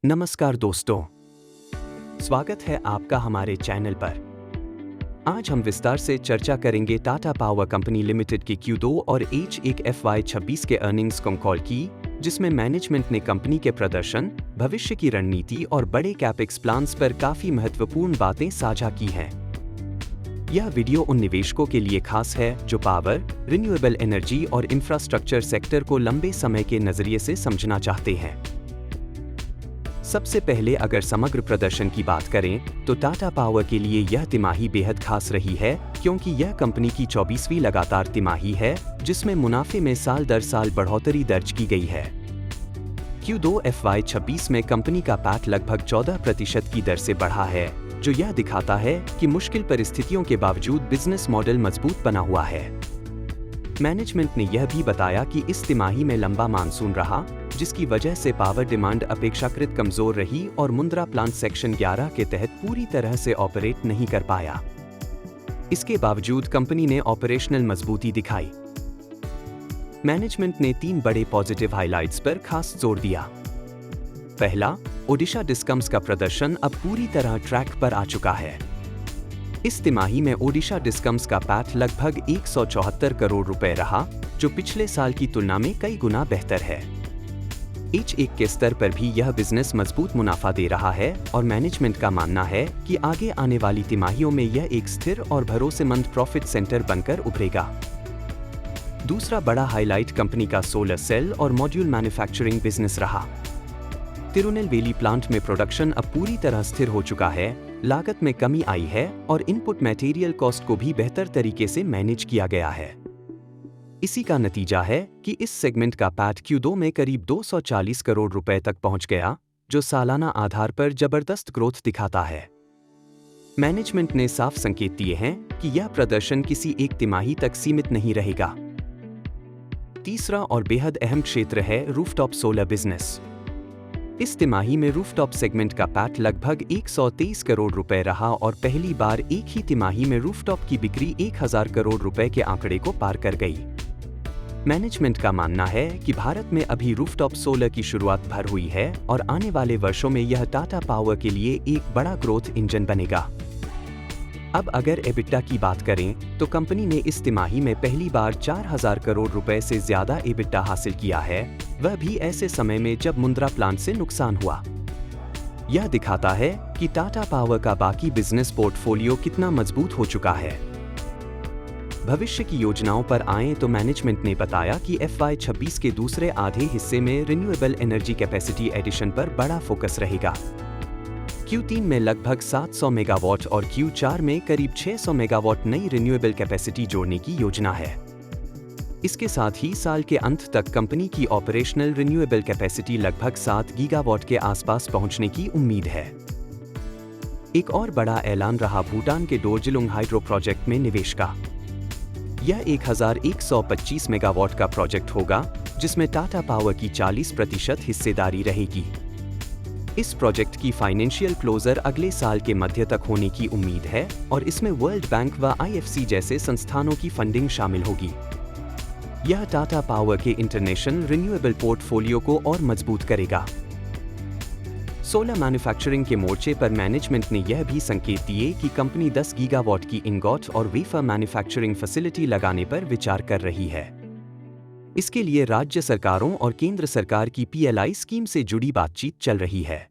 नमस्कार दोस्तों, स्वागत है आपका हमारे चैनल पर। आज हम विस्तार से चर्चा करेंगे टाटा पावर कंपनी लिमिटेड के Q2 और H1 FY26 के अर्निंग्स कॉल की, जिसमें मैनेजमेंट ने कंपनी के प्रदर्शन, भविष्य की रणनीति और बड़े कैपेक्स प्लान्स पर काफी महत्वपूर्ण बातें साझा की हैं। यह वीडियो उन निवेशकों के लिए खास है जो पावर, रिन्यूएबल एनर्जी और इंफ्रास्ट्रक्चर सेक्टर को लंबे समय के नजरिए से समझना चाहते हैं। सबसे पहले अगर समग्र प्रदर्शन की बात करें तो टाटा पावर के लिए यह तिमाही बेहद खास रही है, क्योंकि यह कंपनी की 24वीं लगातार तिमाही है जिसमें मुनाफे में साल दर साल बढ़ोतरी दर्ज की गई है। Q2 FY26 में कंपनी का पैट लगभग 14% की दर से बढ़ा है, जो यह दिखाता है कि मुश्किल परिस्थितियों के बावजूद बिजनेस मॉडल मजबूत बना हुआ है। मैनेजमेंट ने यह भी बताया कि इस तिमाही में लंबा मानसून रहा, जिसकी वजह से पावर डिमांड अपेक्षाकृत कमजोर रही और मुंद्रा प्लांट सेक्शन 11 के तहत पूरी तरह से ऑपरेट नहीं कर पाया। इसके बावजूद कंपनी ने ऑपरेशनल मजबूती दिखाई। मैनेजमेंट ने 3 बड़े पॉजिटिव हाइलाइट्स पर खास जोर दिया। पहला, ओडिशा डिस्कम्स का प्रदर्शन अब पूरी तरह ट्रैक पर आ चुका है। इस तिमाही में ओडिशा डिस्कम्स का पैट लगभग 174 करोड़ रुपए रहा, जो पिछले साल की तुलना में कई गुना बेहतर है। H1 के स्तर पर भी यह बिजनेस मजबूत मुनाफा दे रहा है और मैनेजमेंट का मानना है कि आगे आने वाली तिमाहियों में यह एक स्थिर और भरोसेमंद प्रॉफिट सेंटर बनकर उभरेगा। दूसरा बड़ा हाइलाइट कंपनी का सोलर सेल और मॉड्यूल मैन्युफैक्चरिंग बिजनेस रहा। तिरुनेलवेली प्लांट में प्रोडक्शन अब पूरी तरह स्थिर हो चुका है, लागत में कमी आई है और इनपुट मटेरियल कॉस्ट को भी बेहतर तरीके से मैनेज किया गया है। इसी का नतीजा है कि इस सेगमेंट का पैट Q2 में करीब 240 करोड़ रुपए तक पहुंच गया, जो सालाना आधार पर जबरदस्त ग्रोथ दिखाता है। मैनेजमेंट ने साफ संकेत दिए हैं कि यह प्रदर्शन किसी एक तिमाही तक सीमित नहीं रहेगा। तीसरा और बेहद अहम क्षेत्र है रूफटॉप सोलर बिजनेस। इस तिमाही में रूफटॉप सेगमेंट का पैट लगभग 123 करोड़ रुपए रहा और पहली बार एक ही तिमाही में रूफटॉप की बिक्री 1000 करोड़ रुपए के आंकड़े को पार कर गई। मैनेजमेंट का मानना है कि भारत में अभी रूफटॉप सोलर की शुरुआत भर हुई है और आने वाले वर्षों में यह टाटा पावर के लिए एक बड़ा ग्रोथ इंजन बनेगा। अब अगर एबिटा की बात करें तो कंपनी ने इस तिमाही में पहली बार 4000 करोड़ रुपए से ज्यादा एबिटा हासिल किया है, वह भी ऐसे समय में जब मुंद्रा प्लांट से नुकसान हुआ। यह दिखाता है कि टाटा पावर का बाकी बिजनेस पोर्टफोलियो कितना मजबूत हो चुका है। भविष्य की योजनाओं पर आएं तो मैनेजमेंट ने बताया कि FY26 के दूसरे आधे हिस्से में रिन्यूएबल एनर्जी कैपेसिटी एडिशन पर बड़ा फोकस रहेगा। Q3 में लगभग 700 मेगावाट और Q4 में करीब 600 मेगावाट नई रिन्यूएबल कैपेसिटी जोड़ने की योजना है। इसके साथ ही साल के अंत तक कंपनी की ऑपरेशनल रिन्यूएबल कैपेसिटी लगभग 7 गीगावाट के आसपास पहुंचने की उम्मीद है। एक और बड़ा ऐलान रहा भूटान के डोरजिलुंग हाइड्रो प्रोजेक्ट में निवेश का। यह 1125 मेगावाट का प्रोजेक्ट होगा, जिसमें टाटा पावर की 40% हिस्सेदारी रहेगी। इस प्रोजेक्ट की फाइनेंशियल क्लोजर अगले साल के मध्य तक होने की उम्मीद है और इसमें वर्ल्ड बैंक व IFC जैसे संस्थानों की फंडिंग शामिल होगी। यह टाटा पावर के इंटरनेशनल रिन्यूएबल पोर्टफोलियो को और मजबूत करेगा। सोलर मैन्युफैक्चरिंग के मोर्चे पर मैनेजमेंट ने यह भी संकेत दिए कि कंपनी 10 गीगावाट की इंगोट और वेफर मैन्युफैक्चरिंग फैसिलिटी लगाने पर विचार कर रही है। इसके लिए राज्य सरकारों और केंद्र सरकार की PLI स्कीम से जुड़ी बातचीत चल रही है।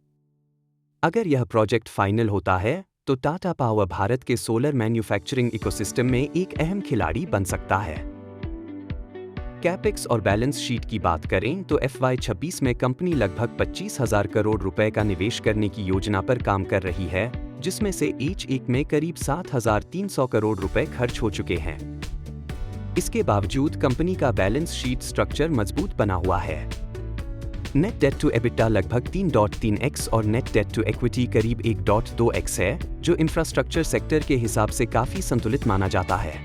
अगर यह प्रोजेक्ट फाइनल होता है तो टाटा पावर भारत के सोलर मैन्युफैक्चरिंग इकोसिस्टम में एक अहम खिलाड़ी बन सकता है। कैपेक्स और बैलेंस शीट की बात करें तो FY26 में कंपनी लगभग 25,000 करोड़ रुपए का निवेश करने की योजना पर काम कर रही है, जिसमें से H1 में करीब 7,300 करोड़ रुपए खर्च हो चुके हैं। इसके बावजूद कंपनी का बैलेंस शीट स्ट्रक्चर मजबूत बना हुआ है। नेट डेट टू एबिटा लगभग 3.3x और नेट डेट टू इक्विटी करीब 1.2x है, जो इंफ्रास्ट्रक्चर सेक्टर के हिसाब से काफी संतुलित माना जाता है।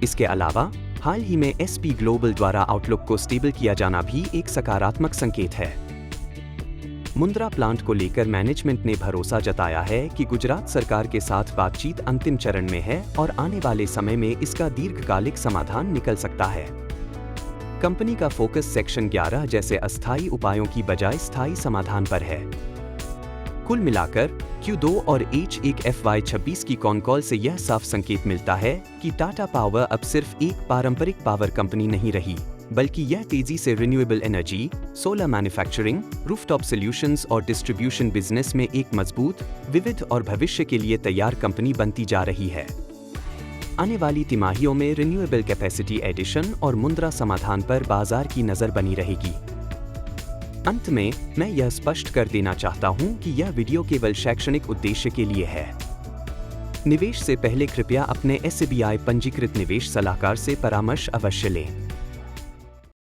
इसके अलावा हाल ही में SP ग्लोबल द्वारा आउटलुक को स्टेबल किया जाना भी एक सकारात्मक संकेत है। मुंद्रा प्लांट को लेकर मैनेजमेंट ने भरोसा जताया है कि गुजरात सरकार के साथ बातचीत अंतिम चरण में है और आने वाले समय में इसका दीर्घकालिक समाधान निकल सकता है। कंपनी का फोकस सेक्शन 11 जैसे अस्थायी उपायों की बजाय स्थायी समाधान पर है। कुल मिलाकर Q2 और H1 FY26 की कॉन कॉल से यह साफ संकेत मिलता है कि टाटा पावर अब सिर्फ एक पारंपरिक पावर कंपनी नहीं रही, बल्कि यह तेजी से renewable energy, solar manufacturing, rooftop solutions और डिस्ट्रीब्यूशन बिजनेस में एक मजबूत, विविध और भविष्य के लिए तैयार कंपनी बनती जा रही है। आने वाली तिमाहियों में रिन्यूएबल कैपेसिटी एडिशन और मुद्रा समाधान पर बाजार की नजर बनी रहेगी। अंत में मैं यह स्पष्ट कर देना चाहता हूं कि यह वीडियो केवल शैक्षणिक उद्देश्य के लिए है। निवेश से पहले कृपया अपने SBI पंजीकृत निवेश सलाहकार से परामर्श अवश्य लें।